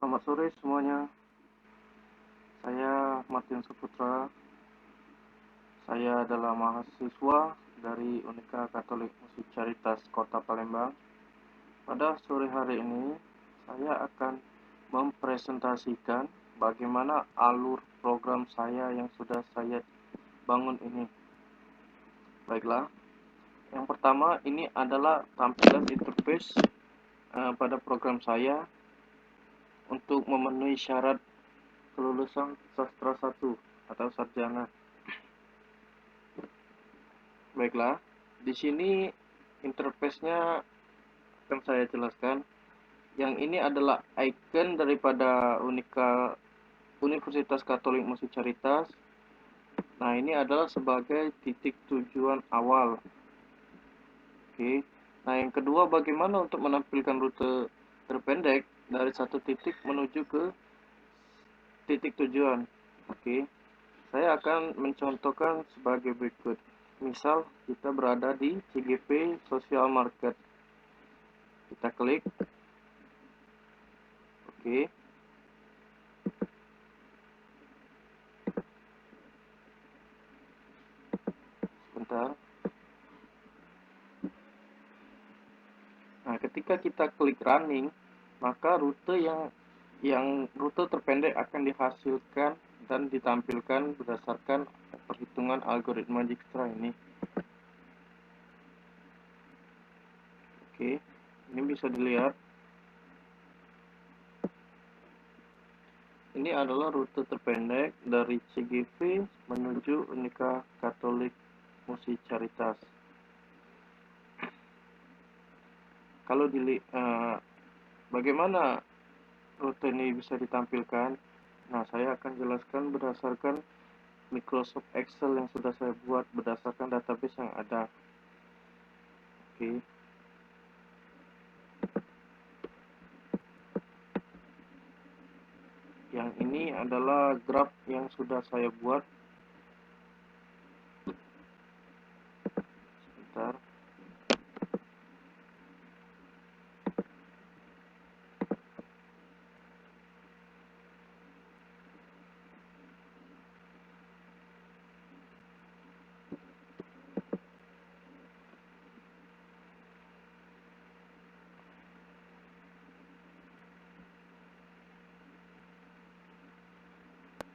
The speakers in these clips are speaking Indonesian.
Selamat sore semuanya, saya Martin Saputra. Saya adalah mahasiswa dari Unika Katolik Musik Caritas Kota Palembang. Pada sore hari ini, saya akan mempresentasikan bagaimana alur program saya yang sudah saya bangun ini. Baiklah, yang pertama ini adalah tampilan interface pada program saya untuk memenuhi syarat kelulusan sastra 1 atau sarjana. Baiklah, di sini interface-nya akan saya jelaskan. Yang ini adalah icon daripada Universitas Katolik Musik Caritas. Nah, ini adalah sebagai titik tujuan awal. Oke. Nah, yang kedua, bagaimana untuk menampilkan rute terpendek dari satu titik menuju ke titik tujuan. Oke. Saya akan mencontohkan sebagai berikut. Misal, kita berada di CGP Social Market. Kita klik. Oke. Sebentar. Nah, ketika kita klik running, maka rute terpendek akan dihasilkan dan ditampilkan berdasarkan perhitungan algoritma Dijkstra ini. Oke, ini bisa dilihat. Ini adalah rute terpendek dari CGV menuju Unika Katolik Musik Caritas. Kalau bagaimana rute ini bisa ditampilkan? Nah, saya akan jelaskan berdasarkan Microsoft Excel yang sudah saya buat berdasarkan database yang ada. Oke. Yang ini adalah graf yang sudah saya buat. Sebentar.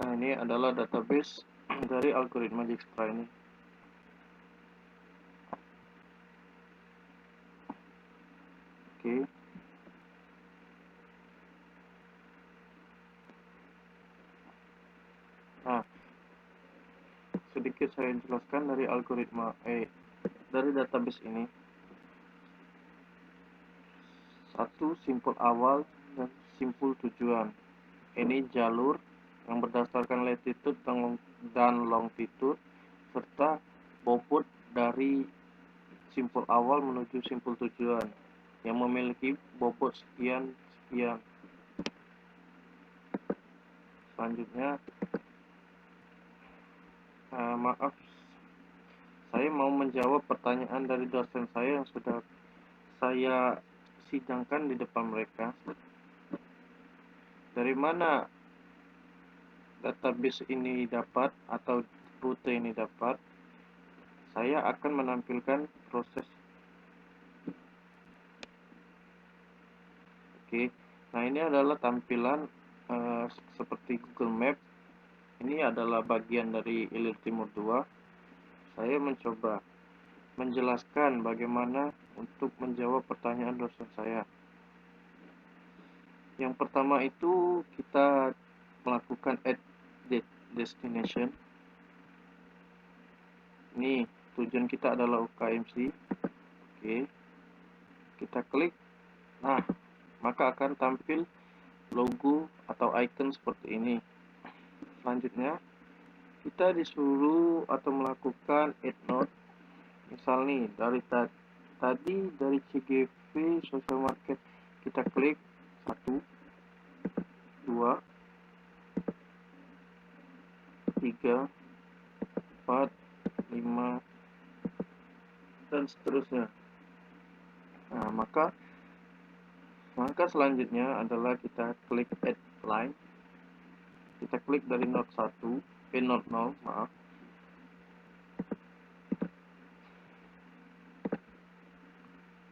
Nah, ini adalah database dari algoritma Dijkstra ini. Oke. Nah, sedikit saya jelaskan dari dari database ini. Satu, simpul awal dan simpul tujuan. Ini jalur yang berdasarkan latitude dan longitude serta bobot dari simpul awal menuju simpul tujuan yang memiliki bobot sekian. Selanjutnya, maaf, saya mau menjawab pertanyaan dari dosen saya yang sudah saya sidangkan di depan mereka. Dari mana database ini dapat atau rute ini dapat? Saya akan menampilkan proses. Oke. Nah, ini adalah tampilan seperti Google Map. Ini adalah bagian dari Ilir Timur 2. Saya mencoba menjelaskan bagaimana untuk menjawab pertanyaan dosen saya. Yang pertama itu kita melakukan add destination. Ini tujuan kita adalah UKMC. Oke. Kita klik. Nah, maka akan tampil logo atau icon seperti ini. Selanjutnya, kita disuruh atau melakukan add note. Misal nih, tadi dari CGV Social Market kita klik 1, 2, 3, 4, 5, dan seterusnya. Nah, maka Maka selanjutnya adalah kita klik add line. Kita klik dari node 1, node 0, maaf.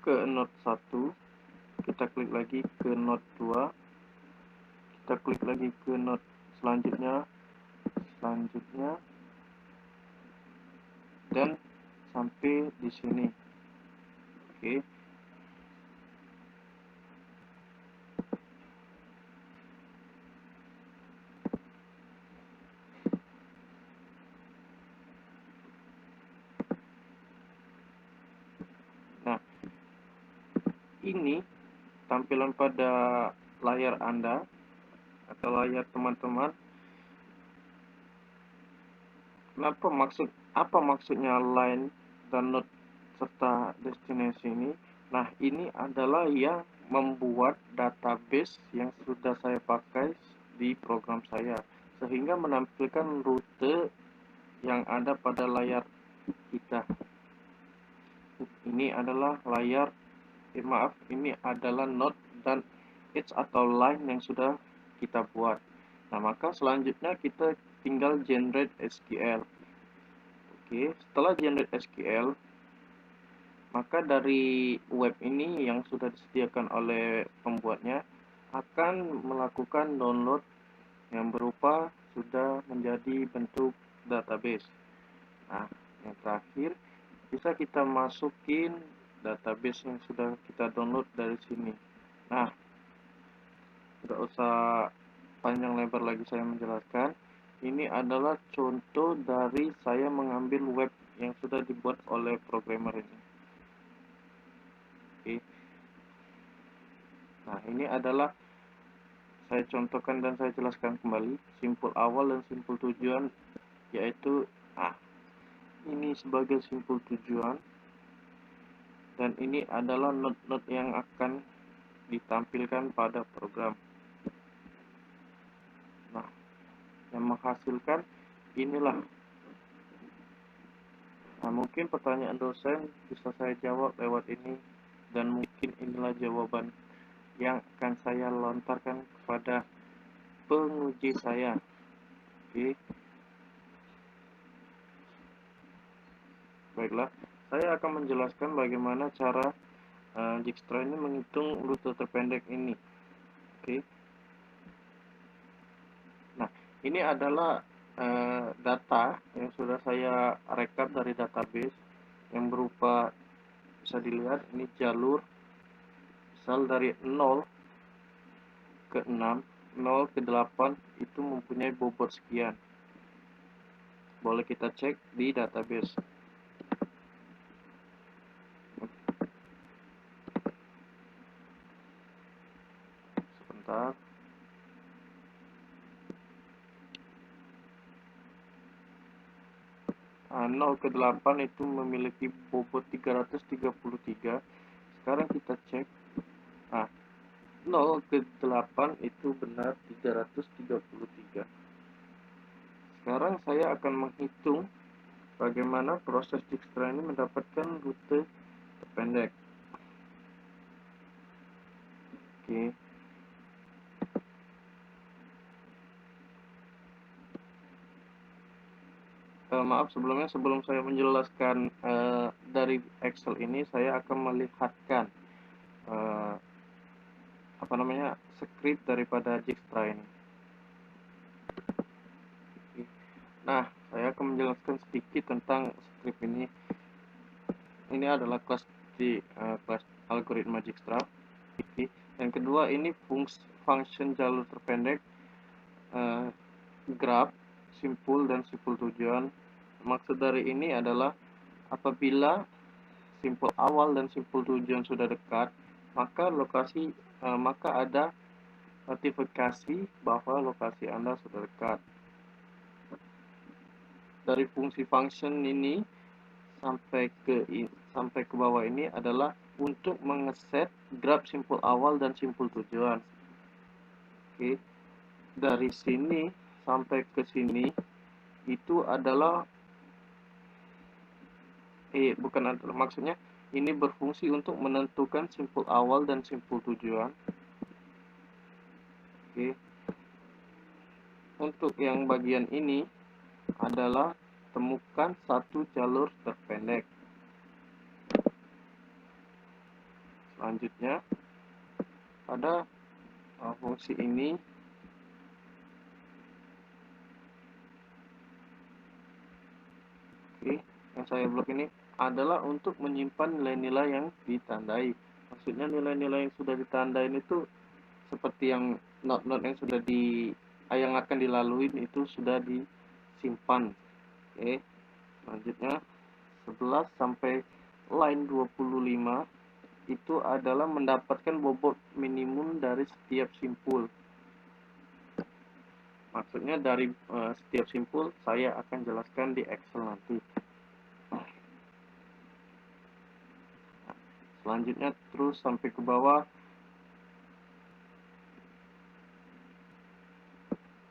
Ke node 1, kita klik lagi ke node 2, kita klik lagi ke node selanjutnya, dan sampai di sini. Oke. Nah, ini tampilan pada layar Anda atau layar teman-teman. Apa maksudnya line dan node serta destinasi ini? Nah, ini adalah yang membuat database yang sudah saya pakai di program saya, sehingga menampilkan rute yang ada pada layar kita. Ini adalah ini adalah node dan edge atau line yang sudah kita buat. Nah, maka selanjutnya kita tinggal generate SQL. Oke, setelah generate SQL, maka dari web ini yang sudah disediakan oleh pembuatnya akan melakukan download yang berupa sudah menjadi bentuk database. Nah, yang terakhir bisa kita masukin database yang sudah kita download dari sini. Nah, tidak usah panjang lebar lagi saya menjelaskan. Ini adalah contoh dari saya mengambil web yang sudah dibuat oleh programmer ini. Oke. Nah, ini adalah saya contohkan dan saya jelaskan kembali simpul awal dan simpul tujuan, yaitu ini sebagai simpul tujuan dan ini adalah node-node yang akan ditampilkan pada program. Nah, yang menghasilkan inilah. Nah, mungkin pertanyaan dosen bisa saya jawab lewat ini, dan mungkin inilah jawaban yang akan saya lontarkan kepada penguji saya. Oke. Baiklah, saya akan menjelaskan bagaimana cara Dijkstra ini menghitung rute terpendek ini. Oke. Nah, ini adalah data yang sudah saya rekap dari database yang berupa, bisa dilihat ini jalur misal dari 0 ke 6, 0 ke 8 itu mempunyai bobot sekian. Boleh kita cek di database. Sebentar. 0 ke 8 itu memiliki bobot 333. Sekarang kita cek. 0 ke 8 itu benar 333. Sekarang saya akan menghitung bagaimana proses Dijkstra ini mendapatkan rute terpendek. Oke. Maaf sebelumnya, sebelum saya menjelaskan dari Excel ini, saya akan melihatkan script daripada Dijkstra ini. Nah, saya akan menjelaskan sedikit tentang script ini. Ini adalah kelas kelas algoritma Dijkstra. Yang kedua, ini function jalur terpendek, graph, simpul dan simpul tujuan. Maksud dari ini adalah apabila simpul awal dan simpul tujuan sudah dekat, maka ada notifikasi bahwa lokasi Anda sudah dekat. Dari fungsi function ini sampai ke bawah ini adalah untuk mengeset graph simpul awal dan simpul tujuan. Oke. Dari sini sampai ke sini itu adalah maksudnya ini berfungsi untuk menentukan simpul awal dan simpul tujuan. Oke. Untuk yang bagian ini adalah temukan satu jalur terpendek. Selanjutnya pada fungsi ini yang saya blok ini adalah untuk menyimpan nilai-nilai yang ditandai. Maksudnya nilai-nilai yang sudah ditandain itu seperti yang not-not yang sudah yang akan dilalui itu sudah disimpan. Oke. Selanjutnya 11 sampai line 25 itu adalah mendapatkan bobot minimum dari setiap simpul. Maksudnya dari setiap simpul saya akan jelaskan di Excel nanti. Selanjutnya terus sampai ke bawah.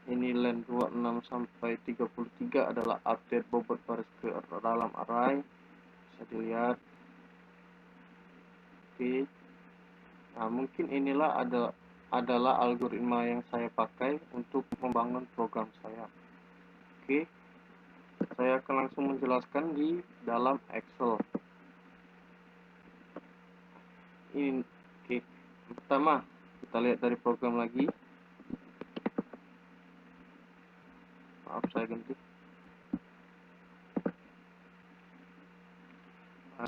Ini line 26 sampai 33 adalah update bobot baris ke dalam array. Bisa dilihat. Oke. Nah, mungkin inilah adalah algoritma yang saya pakai untuk membangun program saya. Oke. Saya akan langsung menjelaskan di dalam Excel. Ini oke. Pertama, kita lihat dari program lagi. Maaf, saya ganti.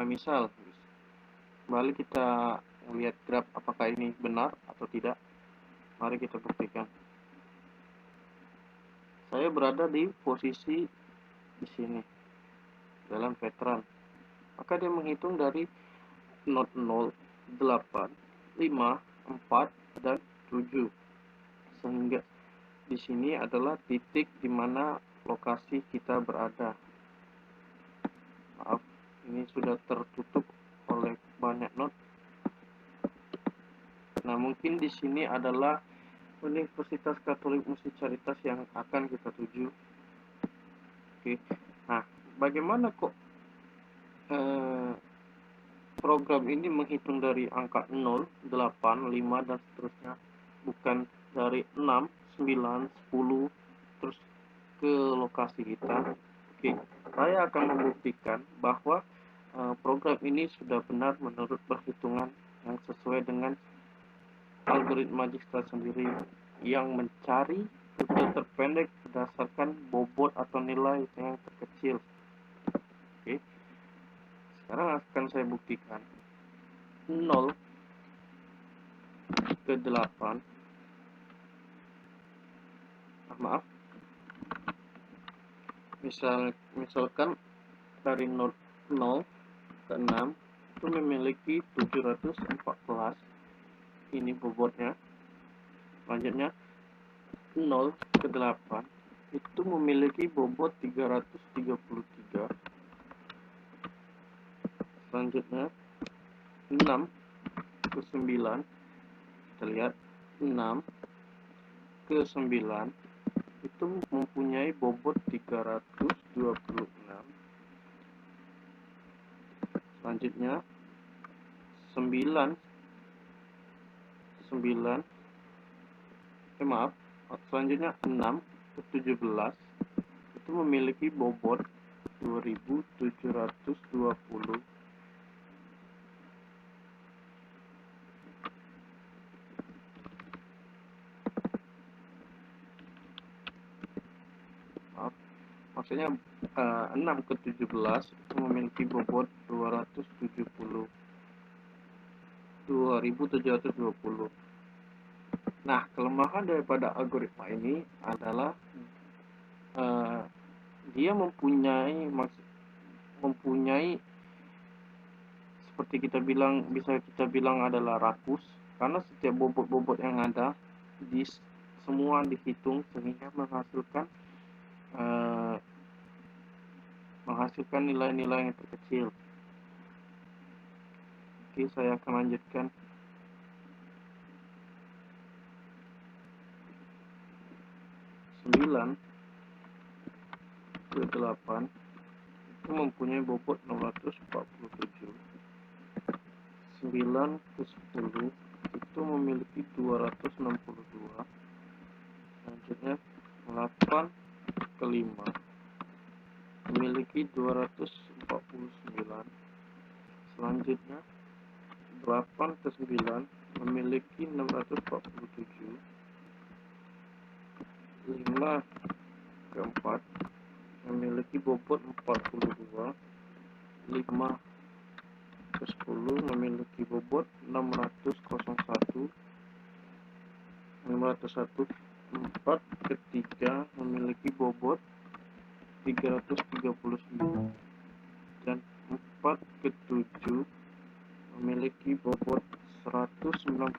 Misal, kembali kita lihat graf apakah ini benar atau tidak. Mari kita buktikan. Saya berada di posisi di sini dalam veteran. Maka dia menghitung dari not 0, 8, 5, 4, dan 7. Sehingga di sini adalah titik di mana lokasi kita berada. Maaf, ini sudah tertutup oleh banyak not. Nah, mungkin di sini adalah Universitas Katolik Musi Caritas yang akan kita tuju. Oke. Nah, bagaimana kok program ini menghitung dari angka 0, 8, 5, dan seterusnya, bukan dari 6, 9, 10, terus ke lokasi kita. Oke, saya akan membuktikan bahwa program ini sudah benar menurut perhitungan yang sesuai dengan algoritma Dijkstra sendiri yang mencari rute terpendek berdasarkan bobot atau nilai yang terkecil. Oke. Sekarang akan saya buktikan. 0 ke 8. Maaf. Misalkan dari not 0 ke 6 itu memiliki 714. Ini bobotnya. Selanjutnya 0 ke 8 itu memiliki bobot 333. Selanjutnya 6 ke 9, kita lihat 6 ke 9 itu mempunyai bobot 326. Selanjutnya 9 selanjutnya 6 ke 17 itu memiliki bobot 2720. Maksudnya 6 ke 17 itu memiliki bobot 2720. Nah, kelemahan daripada algoritma ini adalah dia mempunyai seperti bisa kita bilang adalah rakus, karena setiap bobot-bobot yang ada semua dihitung sehingga menghasilkan nilai-nilai yang terkecil. Oke, saya akan lanjutkan. ke 8 itu mempunyai bobot 647. 9 ke 10 itu memiliki 262. selanjutnya 8 ke 5 memiliki 249. Selanjutnya 8 ke 9 memiliki 647. 5 ke 4 memiliki bobot 42. 5 ke 10 memiliki bobot 601. 501. 4 ke 3 memiliki bobot 339. Dan 4 ke 7 memiliki bobot 199.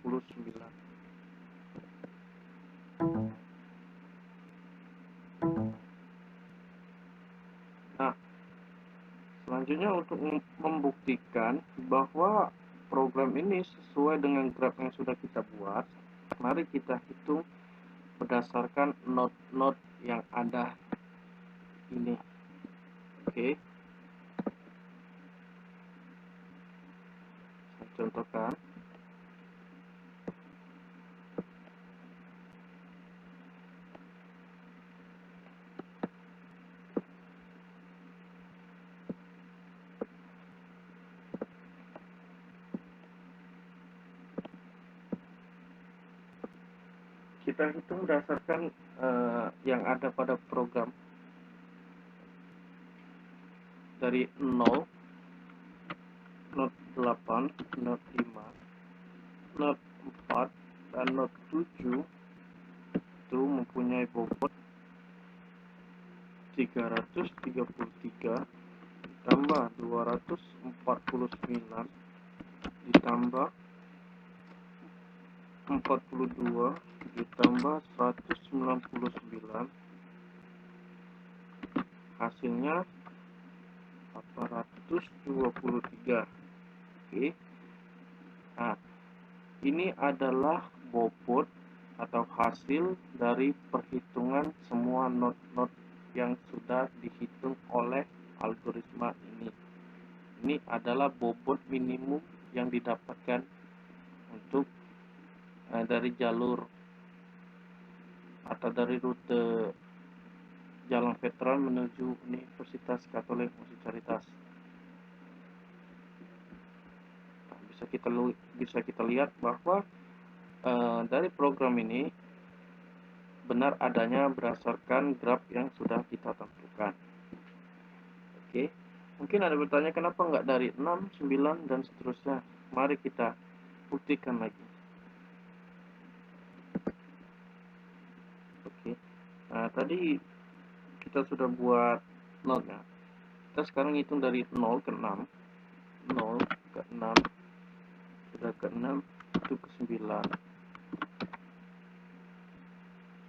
Nah, selanjutnya untuk membuktikan bahwa program ini sesuai dengan graf yang sudah kita buat, mari kita hitung berdasarkan not yang ada ini. Oke. Saya contohkan. Kita hitung berdasarkan yang ada pada program dari 0, not 8, not 5, not 4, dan not 7 itu mempunyai bobot 333 ditambah 249 ditambah 42 ditambah 199, hasilnya 823. Oke. Nah, ini adalah bobot atau hasil dari perhitungan semua not-not yang sudah dihitung oleh algoritma ini. Ini adalah bobot minimum yang didapatkan untuk dari jalur atau dari rute Jalan Veteran menuju Universitas Katolik Musi Caritas. Nah, bisa kita lihat bahwa dari program ini benar adanya berdasarkan graf yang sudah kita tentukan. Oke, mungkin ada bertanya kenapa nggak dari 6, 9, dan seterusnya. Mari kita buktikan lagi. Oke, nah tadi kita sudah buat notnya. Kita sekarang hitung dari 0 ke 6. 0 ke 6, sudah ke 6, itu ke 9,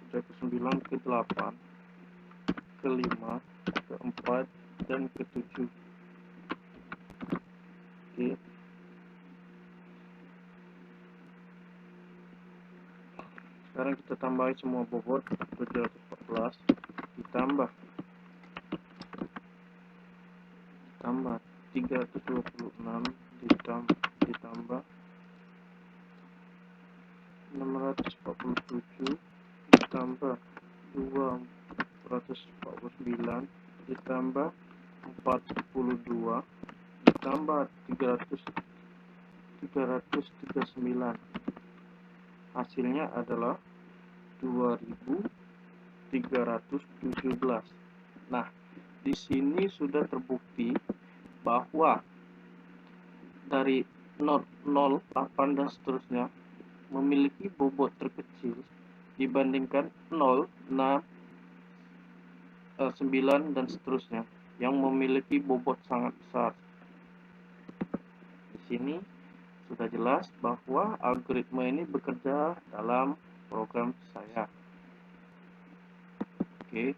sudah ke 9, ke 8, ke 5, ke 4, dan ke 7. Oke. Sekarang kita tambahin semua bobot 714 ditambah 326 ditambah 647 ditambah 249 ditambah 42 ditambah 339, hasilnya adalah 2317. Nah, di sini sudah terbukti bahwa dari not 0, 8, dan seterusnya memiliki bobot terkecil dibandingkan 0, 6, 9, dan seterusnya yang memiliki bobot sangat besar. Di sini sudah jelas bahwa algoritma ini bekerja dalam program saya. Oke,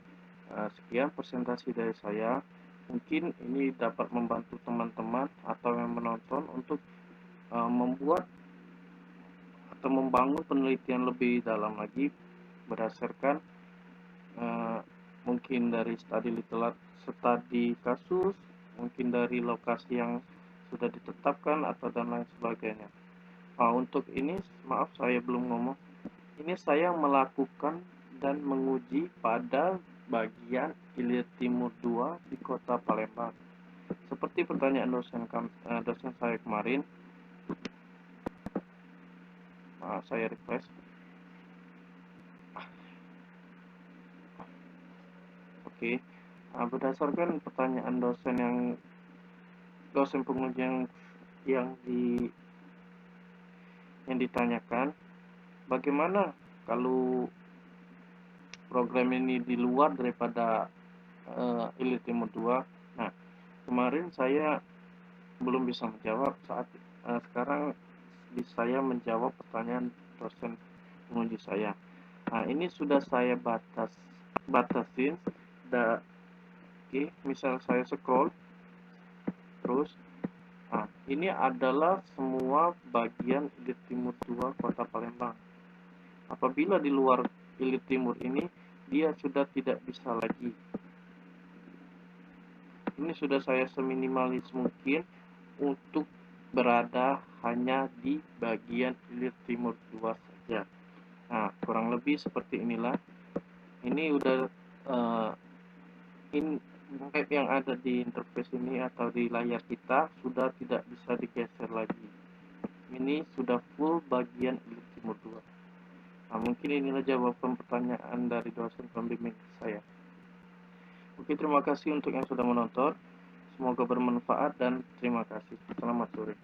sekian presentasi dari saya. Mungkin ini dapat membantu teman-teman atau yang menonton untuk membuat atau membangun penelitian lebih dalam lagi berdasarkan mungkin dari studi kasus, mungkin dari lokasi yang sudah ditetapkan atau dan lain sebagainya. Untuk ini maaf saya belum ngomong. Ini saya melakukan dan menguji pada bagian Ilir Timur 2 di Kota Palembang. Seperti pertanyaan dosen saya kemarin, saya refresh. Oke, berdasarkan pertanyaan dosen pengujian yang ditanyakan, bagaimana kalau program ini di luar daripada Ilir Timur 2? Nah, kemarin saya belum bisa menjawab. Sekarang saya menjawab pertanyaan dosen penguji saya. Nah, ini sudah saya batasin. Oke, misal saya scroll terus. Nah, ini adalah semua bagian Ilir Timur 2 Kota Palembang. Apabila di luar Ilir Timur ini, dia sudah tidak bisa lagi. Ini sudah saya seminimalis mungkin untuk berada hanya di bagian Ilir Timur 2 saja. Nah, kurang lebih seperti inilah. Ini udah map yang ada di interface ini atau di layar kita sudah tidak bisa digeser lagi. Ini sudah full bagian Ilir Timur 2. Nah, mungkin inilah jawaban pertanyaan dari dosen pembimbing saya. Oke, terima kasih untuk yang sudah menonton. Semoga bermanfaat dan terima kasih. Selamat sore.